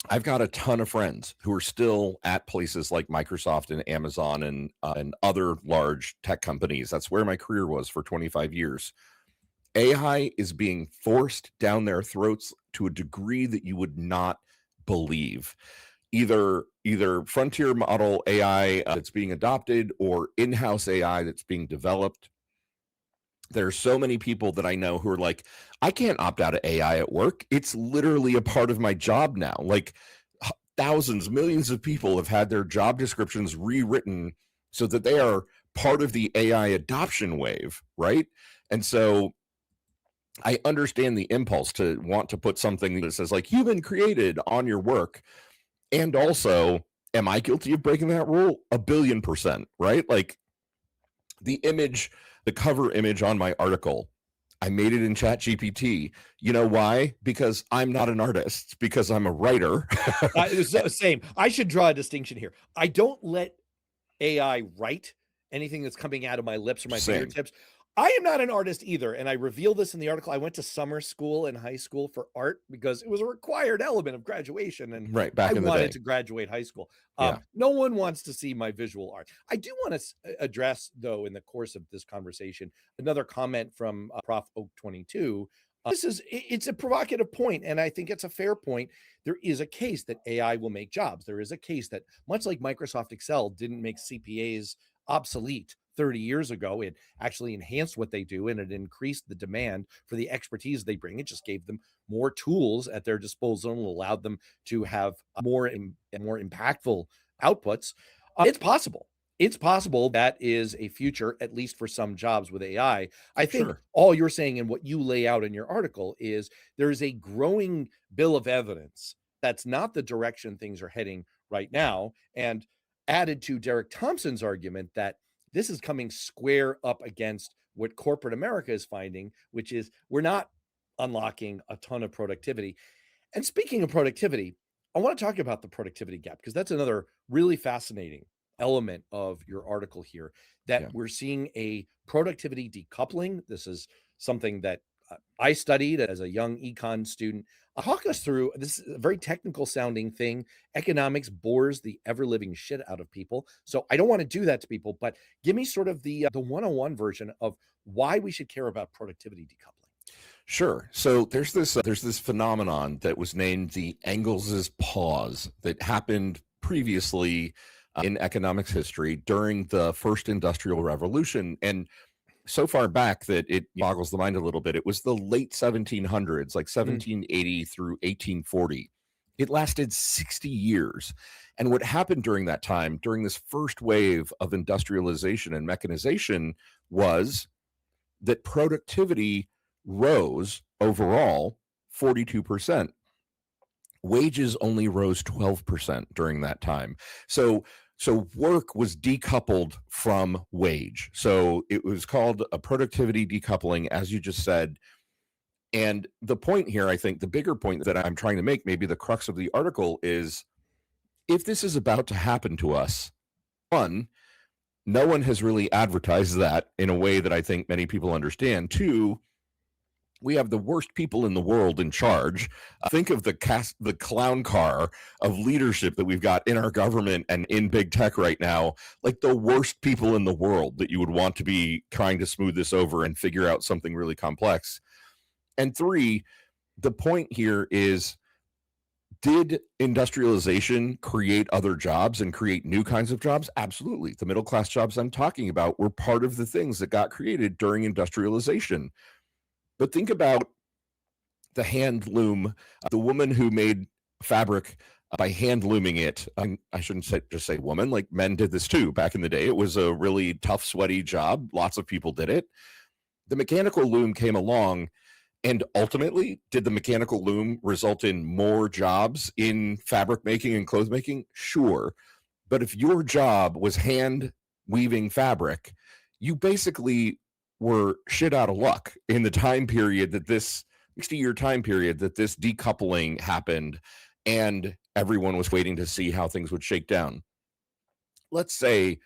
I've got a ton of friends who are still at places like Microsoft and Amazon and other large tech companies. That's where my career was for 25 years. AI is being forced down their throats to a degree that you would not believe. Either frontier model AI that's being adopted or in-house AI that's being developed. There are so many people that I know who are like, I can't opt out of AI at work. It's literally a part of my job now. Like thousands, millions of people have had their job descriptions rewritten so that they are part of the AI adoption wave, right? And so I understand the impulse to want to put something that says like human created on your work. And also, am I guilty of breaking that rule? 1,000,000,000%, right? Like the image, the cover image on my article, I made it in ChatGPT. You know why? Because I'm not an artist, because I'm a writer. Same. I should draw a distinction here. I don't let AI write anything that's coming out of my lips or my fingertips. I am not an artist either. And I reveal this in the article. I went to summer school in high school for art because it was a required element of graduation. And back I in the wanted day to graduate high school. No one wants to see my visual art. I do want to address, though, in the course of this conversation, another comment from Prof. Oak 22. It's a provocative point, and I think it's a fair point. There is a case that AI will make jobs. There is a case that, much like Microsoft Excel didn't make CPAs obsolete 30 years ago. It actually enhanced what they do, and it increased the demand for the expertise they bring. It just gave them more tools at their disposal and allowed them to have more impactful outputs. It's possible. It's possible that is a future, at least for some jobs with AI. I think Sure. all you're saying and what you lay out in your article is there is a growing bill of evidence that's not the direction things are heading right now. And added to Derek Thompson's argument that this is coming square up against what corporate America is finding, which is we're not unlocking a ton of productivity. And speaking of productivity, I want to talk about the productivity gap because that's another really fascinating element of your article here, that Yeah. we're seeing a productivity decoupling. This is something that I studied as a young econ student. Talk us through this is a very technical sounding thing. Economics bores the ever living shit out of people. So I don't want to do that to people, but give me sort of the 101 version of why we should care about productivity decoupling. Sure. So there's this phenomenon that was named the Engels's pause that happened previously in economics history during the first industrial revolution, and so far back that it boggles the mind a little bit. It was the late 1700s, like 1780 through 1840. It lasted 60 years. And what happened during that time, during this first wave of industrialization and mechanization, was that productivity rose overall 42%. Wages only rose 12% during that time. So work was decoupled from wage. So it was called a productivity decoupling, as you just said. And the point here, I think the bigger point that I'm trying to make, maybe the crux of the article, is if this is about to happen to us, one, no one has really advertised that in a way that I think many people understand. Two, we have the worst people in the world in charge. Think of the clown car of leadership that we've got in our government and in big tech right now, like the worst people in the world that you would want to be trying to smooth this over and figure out something really complex. And three, the point here is, did industrialization create other jobs and create new kinds of jobs? Absolutely. The middle class jobs I'm talking about were part of the things that got created during industrialization. But think about the hand loom, the woman who made fabric by hand looming it. I shouldn't just say woman, like men did this too back in the day. It was a really tough, sweaty job. Lots of people did it. The mechanical loom came along, and ultimately, did the mechanical loom result in more jobs in fabric making and clothes making? Sure. But if your job was hand weaving fabric, you basically were shit out of luck in the time period that this 60-year time period that this decoupling happened, and everyone was waiting to see how things would shake down. Let's say,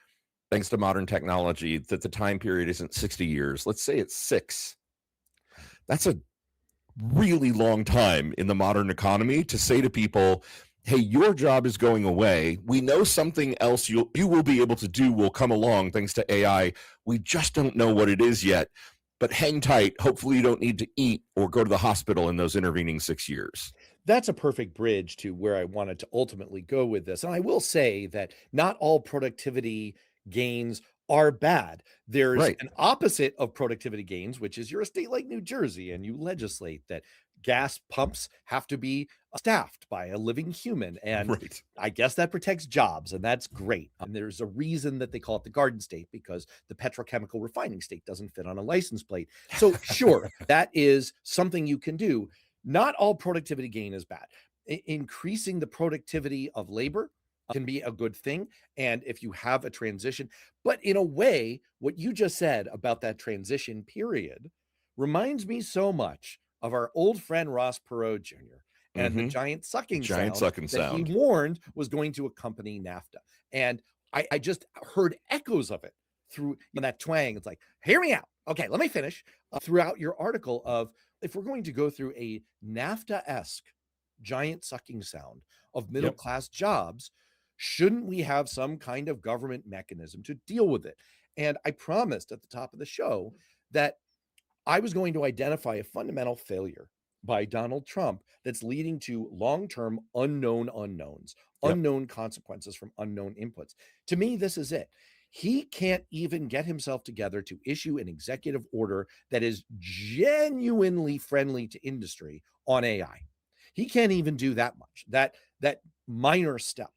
thanks to modern technology, that the time period isn't 60 years. Let's say it's 6. That's a really long time in the modern economy to say to people, hey, your job is going away. We know something else you will be able to do will come along thanks to AI. We just don't know what it is yet, but hang tight. Hopefully you don't need to eat or go to the hospital in those intervening 6 years. That's a perfect bridge to where I wanted to ultimately go with this. And I will say that not all productivity gains are bad. There's Right. an opposite of productivity gains, which is you're a state like New Jersey and you legislate that gas pumps have to be staffed by a living human. And Right. I guess that protects jobs, and that's great. And there's a reason that they call it the Garden State, because the petrochemical refining state doesn't fit on a license plate. So sure, that is something you can do. Not all productivity gain is bad. Increasing the productivity of labor can be a good thing. And if you have a transition, but in a way, what you just said about that transition period reminds me so much of our old friend Ross Perot Jr. and the giant sucking that he warned was going to accompany NAFTA. And I just heard echoes of it through that twang. It's like, hear me out. Okay, let me finish. Throughout your article of, if we're going to go through a NAFTA-esque giant sucking sound of middle-class jobs, shouldn't we have some kind of government mechanism to deal with it? And I promised at the top of the show that I was going to identify a fundamental failure by Donald Trump that's leading to long-term unknown unknowns, unknown consequences from unknown inputs. To me, this is it. He can't even get himself together to issue an executive order that is genuinely friendly to industry on AI. He can't even do that much, that minor step,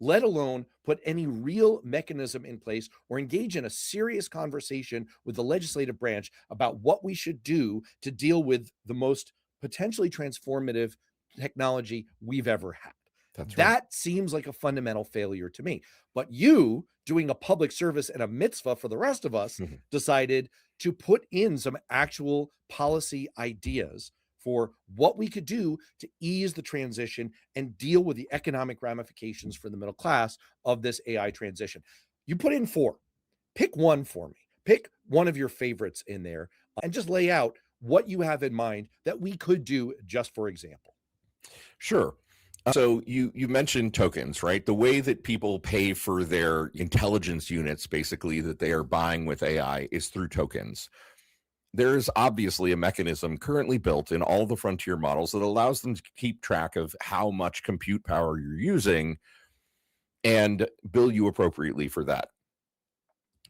let alone put any real mechanism in place or engage in a serious conversation with the legislative branch about what we should do to deal with the most potentially transformative technology we've ever had. That's right. That seems like a fundamental failure to me. But you, doing a public service and a mitzvah for the rest of us, decided to put in some actual policy ideas for what we could do to ease the transition and deal with the economic ramifications for the middle class of this AI transition. You put in 4. Pick one for me. Pick one of your favorites in there and just lay out what you have in mind that we could do, just for example. Sure. So you mentioned tokens, right? The way that people pay for their intelligence units, basically, that they are buying with AI is through tokens. There's obviously a mechanism currently built in all the frontier models that allows them to keep track of how much compute power you're using and bill you appropriately for that.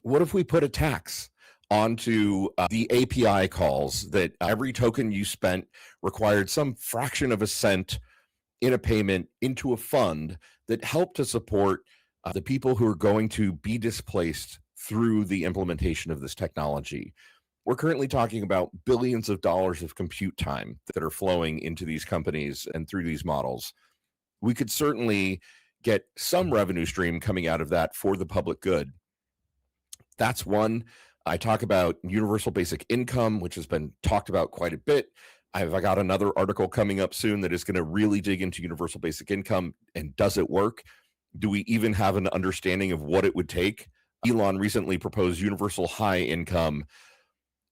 What if we put a tax onto the API calls that every token you spent required some fraction of a cent in a payment into a fund that helped to support the people who are going to be displaced through the implementation of this technology? We're currently talking about billions of dollars of compute time that are flowing into these companies and through these models. We could certainly get some revenue stream coming out of that for the public good. That's one. I talk about universal basic income, which has been talked about quite a bit. I got another article coming up soon that is going to really dig into universal basic income and does it work? Do we even have an understanding of what it would take? Elon recently proposed universal high income,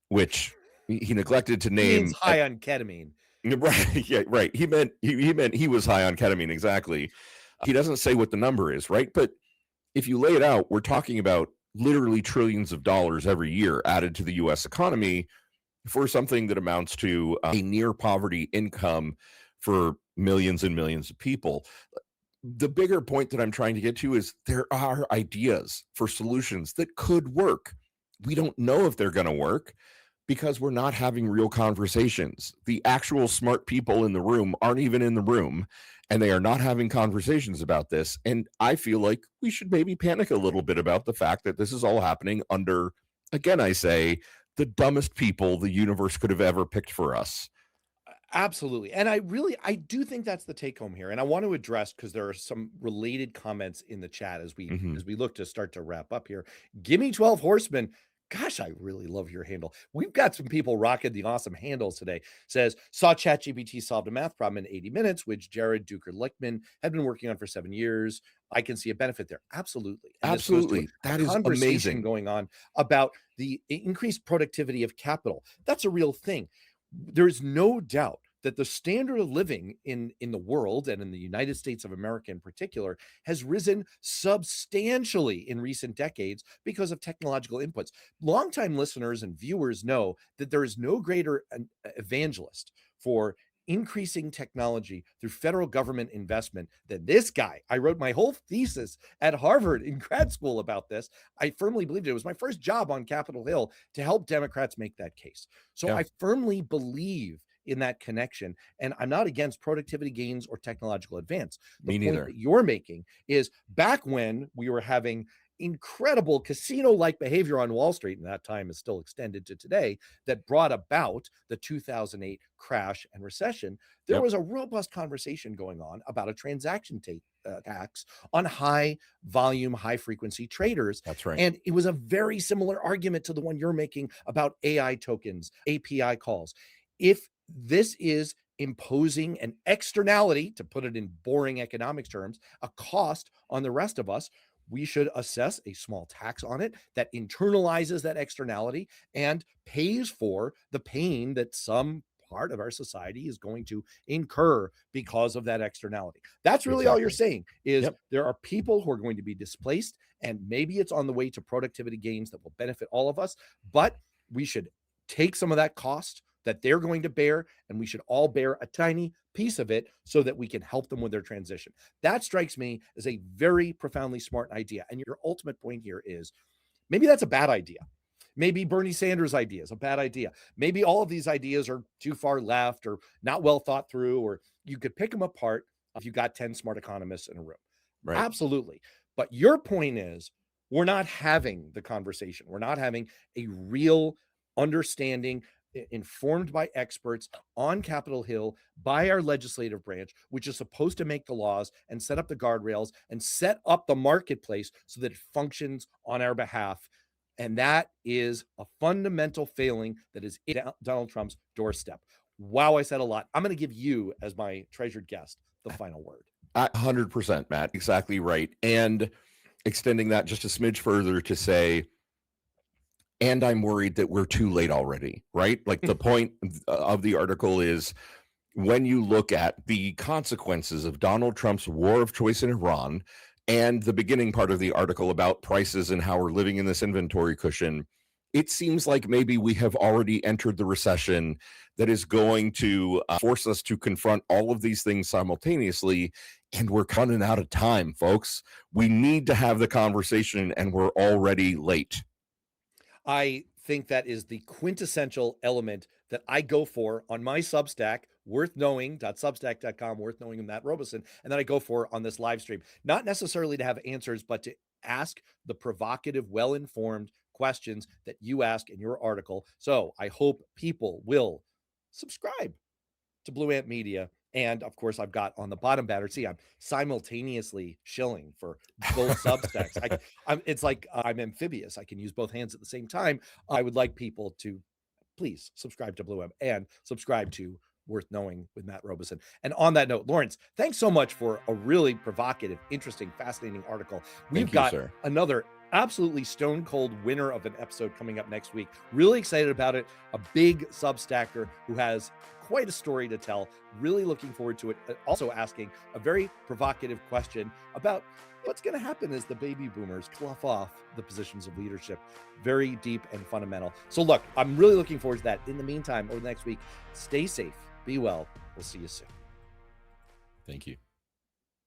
which he neglected to He name. means high on ketamine. Right. Yeah, right. He meant he was high on ketamine. Exactly. He doesn't say what the number is, right? But if you lay it out, we're talking about literally trillions of dollars every year added to the US economy for something that amounts to a near poverty income for millions and millions of people. The bigger point that I'm trying to get to is there are ideas for solutions that could work. We don't know if they're going to work because we're not having real conversations. The actual smart people in the room aren't even in the room, and they are not having conversations about this. And I feel like we should maybe panic a little bit about the fact that this is all happening under, again, I say, the dumbest people the universe could have ever picked for us. Absolutely. And I do think that's the take home here. And I want to address, because there are some related comments in the chat as we look to start to wrap up here. Gimme 12 Horsemen. Gosh, I really love your handle. We've got some people rocking the awesome handles today. Says, saw ChatGPT solved a math problem in 80 minutes, which Jared Duker-Lichtman had been working on for 7 years. I can see a benefit there. Absolutely. And Absolutely. That is amazing. Going on about the increased productivity of capital. That's a real thing. There is no doubt that the standard of living in the world, and in the United States of America in particular, has risen substantially in recent decades because of technological inputs. Longtime listeners and viewers know that there is no greater evangelist for increasing technology through federal government investment than this guy. I wrote my whole thesis at Harvard in grad school about this. I firmly believed it. It was my first job on Capitol Hill to help Democrats make that case. So I firmly believe in that connection. And I'm not against productivity gains or technological advance. The point that you're making is, back when we were having incredible casino-like behavior on Wall Street, and that time is still extended to today, that brought about the 2008 crash and recession, there was a robust conversation going on about a transaction tax on high volume, high frequency traders. That's right. And it was a very similar argument to the one you're making about AI tokens, API calls. If this is imposing an externality, to put it in boring economics terms, a cost on the rest of us, we should assess a small tax on it that internalizes that externality and pays for the pain that some part of our society is going to incur because of that externality. That's really all you're saying, is there are people who are going to be displaced, and maybe it's on the way to productivity gains that will benefit all of us, but we should take some of that cost that they're going to bear, and we should all bear a tiny piece of it so that we can help them with their transition. That strikes me as a very profoundly smart idea. And your ultimate point here is, Maybe that's a bad idea. Maybe Bernie Sanders' idea is a bad idea. Maybe all of these ideas are too far left or not well thought through, or you could pick them apart if you got 10 smart economists in a room. Right. Absolutely. But your point is, we're not having the conversation. We're not having a real understanding informed by experts on Capitol Hill by our legislative branch, which is supposed to make the laws and set up the guardrails and set up the marketplace so that it functions on our behalf. And that is a fundamental failing that is in Donald Trump's doorstep. Wow, I said a lot. I'm going to give you, as my treasured guest, the final word. 100%, Matt. Exactly right. And extending that just a smidge further to say, and I'm worried that we're too late already, right? Like the point of the article is, when you look at the consequences of Donald Trump's war of choice in Iran and the beginning part of the article about prices and how we're living in this inventory cushion, it seems like maybe we have already entered the recession that is going to force us to confront all of these things simultaneously. And we're running out of time, folks. We need to have the conversation, and we're already late. I think that is the quintessential element that I go for on my Substack, worthknowing.substack.com, worth knowing with Matt Robison, and then I go for on this live stream. Not necessarily to have answers, but to ask the provocative, well-informed questions that you ask in your article. So I hope people will subscribe to Blue Ant Media. And of course, I've got on the bottom banner, see, I'm simultaneously shilling for both Substacks. It's like I'm amphibious. I can use both hands at the same time. I would like people to please subscribe to Blue M and subscribe to Worth Knowing with Matt Robison. And on that note, Lawrence, thanks so much for a really provocative, interesting, fascinating article. We've got another absolutely stone cold winner of an episode coming up next week. Really excited about it. A big Substacker who has quite a story to tell. Really looking forward to it. Also asking a very provocative question about what's going to happen as the baby boomers clough off the positions of leadership. Very deep and fundamental. So look, I'm really looking forward to that. In the meantime, over the next week, stay safe, be well. We'll see you soon. Thank you.